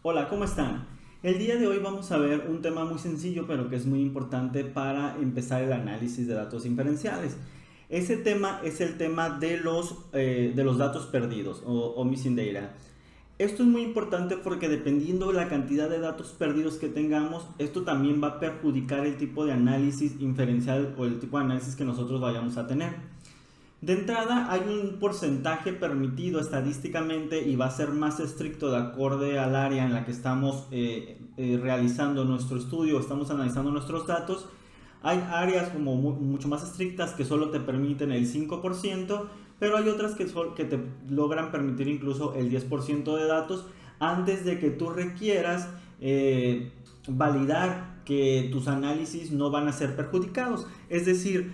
Hola, ¿cómo están? El día de hoy vamos a ver un tema muy sencillo, pero que es muy importante para empezar el análisis de datos inferenciales. Ese tema es el tema de los datos perdidos o missing data. Esto es muy importante porque dependiendo de la cantidad de datos perdidos que tengamos, esto también va a perjudicar el tipo de análisis inferencial o el tipo de análisis que nosotros vayamos a tener. De entrada hay un porcentaje permitido estadísticamente y va a ser más estricto de acorde al área en la que estamos realizando nuestro estudio, estamos analizando nuestros datos. Hay áreas como mucho más estrictas que solo te permiten el 5%, pero hay otras que te logran permitir incluso el 10% de datos antes de que tú requieras validar que tus análisis no van a ser perjudicados. Es decir,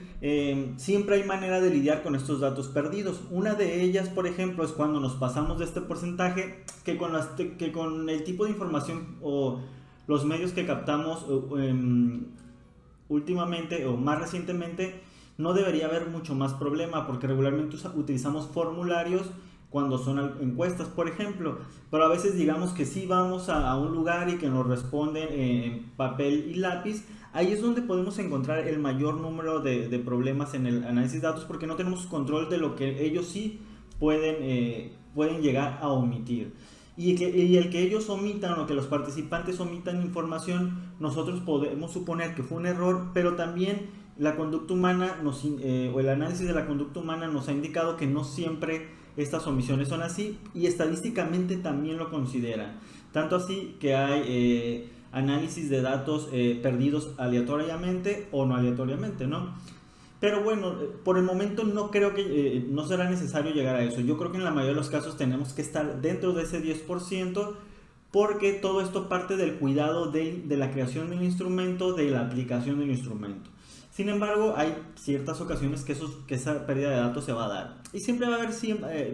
siempre hay manera de lidiar con estos datos perdidos. Una de ellas, por ejemplo, es cuando nos pasamos de este porcentaje que con el tipo de información o los medios que captamos últimamente o más recientemente, no debería haber mucho más problema porque regularmente utilizamos formularios cuando son encuestas, por ejemplo, pero a veces digamos que sí vamos a un lugar y que nos responden en papel y lápiz. Ahí es donde podemos encontrar el mayor número de problemas en el análisis de datos porque no tenemos control de lo que ellos sí pueden llegar a omitir. Y el que ellos omitan o que los participantes omitan información, nosotros podemos suponer que fue un error, pero también la conducta humana o el análisis de la conducta humana nos ha indicado que no siempre estas omisiones son así y estadísticamente también lo consideran. Tanto así que hay análisis de datos perdidos aleatoriamente o no aleatoriamente, ¿no? Pero bueno, por el momento no creo que no será necesario llegar a eso. Yo creo que en la mayoría de los casos tenemos que estar dentro de ese 10% porque todo esto parte del cuidado de la creación del instrumento, de la aplicación del instrumento. Sin embargo, hay ciertas ocasiones que esa pérdida de datos se va a dar. Y siempre va a haber,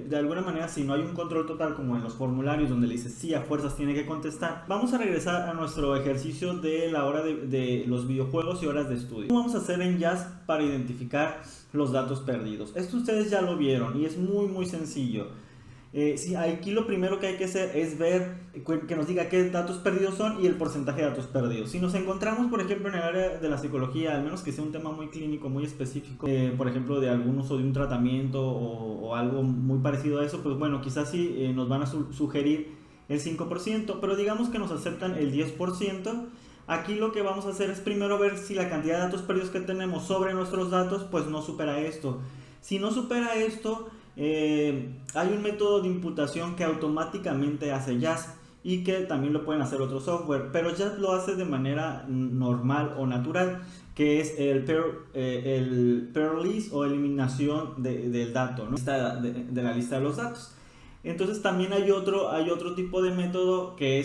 de alguna manera, si no hay un control total, como en los formularios donde le dices sí, a fuerzas tiene que contestar. Vamos a regresar a nuestro ejercicio de la hora de los videojuegos y horas de estudio. ¿Cómo vamos a hacer en Jazz para identificar los datos perdidos? Esto ustedes ya lo vieron y es muy sencillo. Sí, aquí lo primero que hay que hacer es ver que nos diga qué datos perdidos son y el porcentaje de datos perdidos. Si nos encontramos, por ejemplo, en el área de la psicología, al menos que sea un tema muy clínico, muy específico, por ejemplo, de algún uso de un tratamiento o algo muy parecido a eso, pues bueno, quizás sí nos van a sugerir el 5%, pero digamos que nos aceptan el 10%. Aquí lo que vamos a hacer es primero ver si la cantidad de datos perdidos que tenemos sobre nuestros datos pues no supera esto. Si no supera esto, hay un método de imputación que automáticamente hace Jazz y que también lo pueden hacer otro software, pero Jazz lo hace de manera normal o natural, que es el pair list o eliminación del dato, ¿no? De la lista de los datos. Entonces también hay otro tipo de método que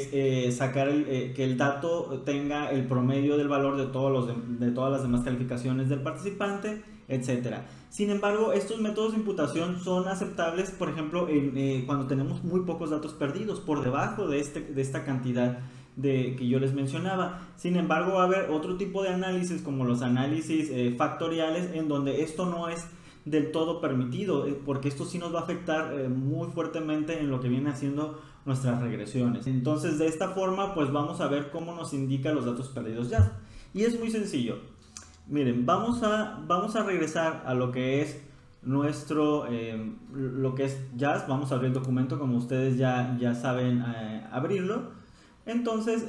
es sacar que el dato tenga el promedio del valor de todas las demás calificaciones del participante, etcétera. Sin embargo, estos métodos de imputación son aceptables, por ejemplo, cuando tenemos muy pocos datos perdidos, por debajo de esta cantidad que yo les mencionaba. Sin embargo, va a haber otro tipo de análisis, como los análisis factoriales, en donde esto no es del todo permitido, porque esto sí nos va a afectar muy fuertemente en lo que viene haciendo nuestras regresiones. Entonces, de esta forma, pues vamos a ver cómo nos indica los datos perdidos Jazz. Y es muy sencillo. Miren, vamos a regresar a lo que es lo que es Jazz. Vamos a abrir el documento como ustedes ya saben abrirlo. Entonces,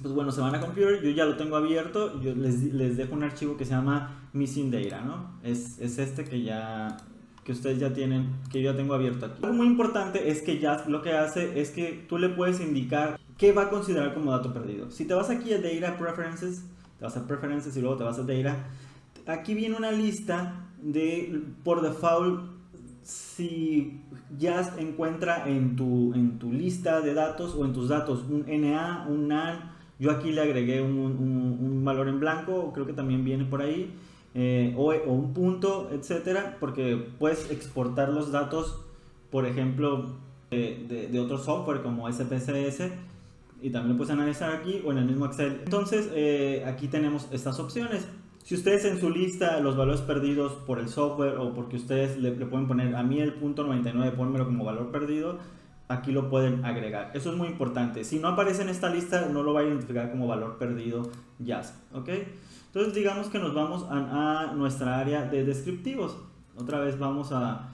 pues bueno, se van a Computer, yo ya lo tengo abierto, yo les dejo un archivo que se llama Missing Data, ¿no? Es este que ustedes ya tienen, que yo ya tengo abierto aquí. Algo muy importante es que Jazz lo que hace es que tú le puedes indicar qué va a considerar como dato perdido. Si te vas aquí a Data Preferences, te vas a Preferences y luego te vas a Data, aquí viene una lista por default, si Jazz encuentra en tu lista de datos o en tus datos un NA, un NaN. Yo aquí le agregué un valor en blanco, creo que también viene por ahí, o un punto, etcétera, porque puedes exportar los datos, por ejemplo, de otro software como SPSS, y también lo puedes analizar aquí o en el mismo Excel. Entonces, aquí tenemos estas opciones. Si ustedes en su lista los valores perdidos por el software o porque ustedes le pueden poner a mí el punto 99, pónmelo como valor perdido, aquí lo pueden agregar. Eso es muy importante. Si no aparece en esta lista, no lo va a identificar como valor perdido Just, ¿ok? Entonces digamos que nos vamos a nuestra área de descriptivos. Otra vez vamos a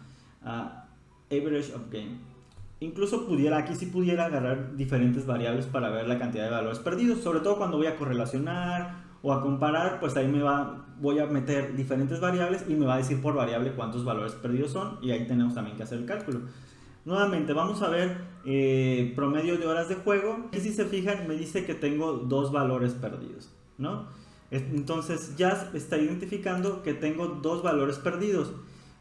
Average of Game. Incluso aquí sí pudiera agarrar diferentes variables para ver la cantidad de valores perdidos, sobre todo cuando voy a correlacionar o a comparar, pues ahí voy a meter diferentes variables y me va a decir por variable cuántos valores perdidos son, y ahí tenemos también que hacer el cálculo. Nuevamente vamos a ver promedio de horas de juego, y si se fijan me dice que tengo 2 valores perdidos, ¿no? Entonces ya está identificando que tengo 2 valores perdidos.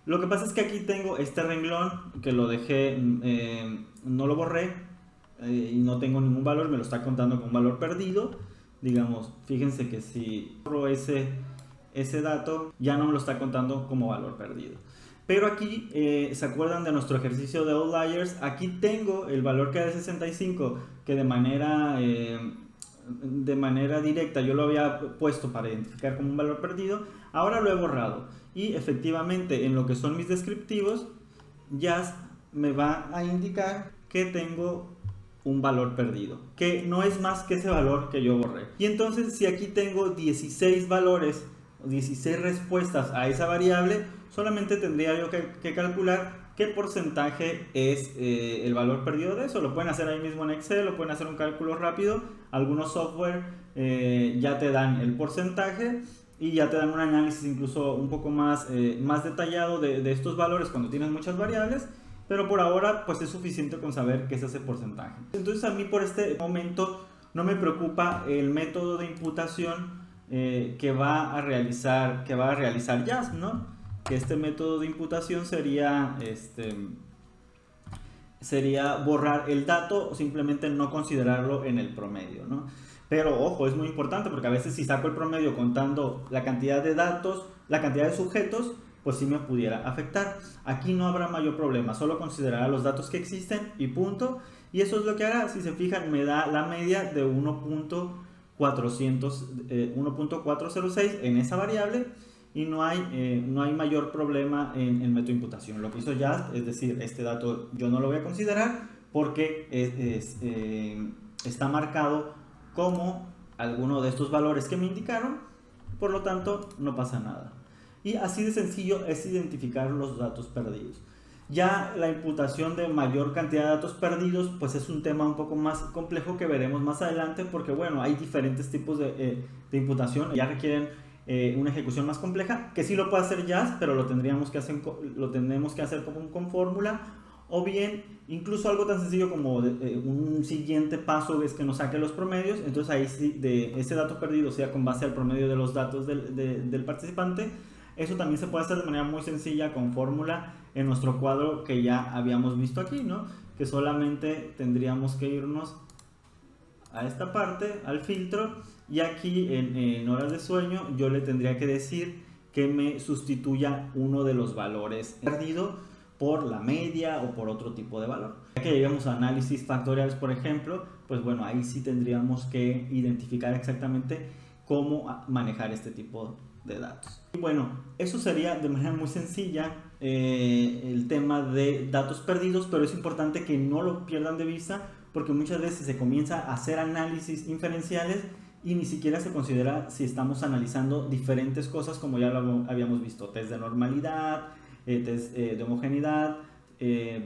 Lo que pasa es que aquí tengo este renglón que lo dejé, no lo borré, y no tengo ningún valor, me lo está contando como un valor perdido. Digamos, fíjense que si borro ese dato, ya no me lo está contando como valor perdido. Pero aquí, ¿se acuerdan de nuestro ejercicio de Outliers? Aquí tengo el valor que era de 65, que de manera directa yo lo había puesto para identificar como un valor perdido. Ahora lo he borrado, y efectivamente en lo que son mis descriptivos ya me va a indicar que tengo un valor perdido, que no es más que ese valor que yo borré. Y entonces, si aquí tengo 16 valores, 16 respuestas a esa variable, solamente tendría yo que calcular qué porcentaje es el valor perdido de eso. Lo pueden hacer ahí mismo en Excel, lo pueden hacer un cálculo rápido. Algunos software ya te dan el porcentaje y ya te dan un análisis incluso un poco más detallado de estos valores cuando tienes muchas variables. Pero por ahora pues es suficiente con saber qué es ese porcentaje. Entonces a mí por este momento no me preocupa el método de imputación que va a realizar Just, ¿no? Que este método de imputación sería borrar el dato o simplemente no considerarlo en el promedio, ¿no? Pero ojo, es muy importante porque a veces si saco el promedio contando la cantidad de datos, la cantidad de sujetos, pues sí me pudiera afectar. Aquí no habrá mayor problema, solo considerará los datos que existen y punto. Y eso es lo que hará. Si se fijan, me da la media de 1.406 en esa variable, y no hay mayor problema en el método de imputación. Lo que hizo Just es decir, este dato yo no lo voy a considerar porque está marcado como alguno de estos valores que me indicaron, por lo tanto no pasa nada. Y así de sencillo es identificar los datos perdidos. Ya la imputación de mayor cantidad de datos perdidos, pues es un tema un poco más complejo que veremos más adelante, porque bueno, hay diferentes tipos de imputación, ya requieren una ejecución más compleja, que sí lo puede hacer Just, pero lo tenemos que hacer con fórmula, o bien incluso algo tan sencillo como un siguiente paso es que nos saque los promedios. Entonces ahí sí, de ese dato perdido, sea con base al promedio de los datos del participante. Eso también se puede hacer de manera muy sencilla con fórmula en nuestro cuadro que ya habíamos visto aquí, ¿no? Que solamente tendríamos que irnos a esta parte, al filtro, y aquí en horas de sueño yo le tendría que decir que me sustituya uno de los valores perdido por la media o por otro tipo de valor. Ya que lleguemos a análisis factoriales, por ejemplo, pues bueno, ahí sí tendríamos que identificar exactamente cómo manejar este tipo de datos. Y bueno, eso sería de manera muy sencilla el tema de datos perdidos, pero es importante que no lo pierdan de vista, porque muchas veces se comienza a hacer análisis inferenciales y ni siquiera se considera si estamos analizando diferentes cosas, como ya lo habíamos visto: test de normalidad, test de homogeneidad,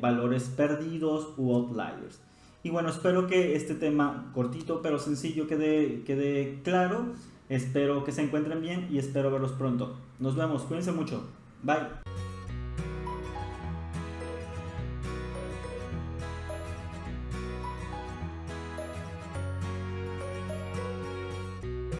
valores perdidos u outliers. Y bueno, espero que este tema cortito pero sencillo quede claro. Espero que se encuentren bien y espero verlos pronto. Nos vemos, cuídense mucho. Bye.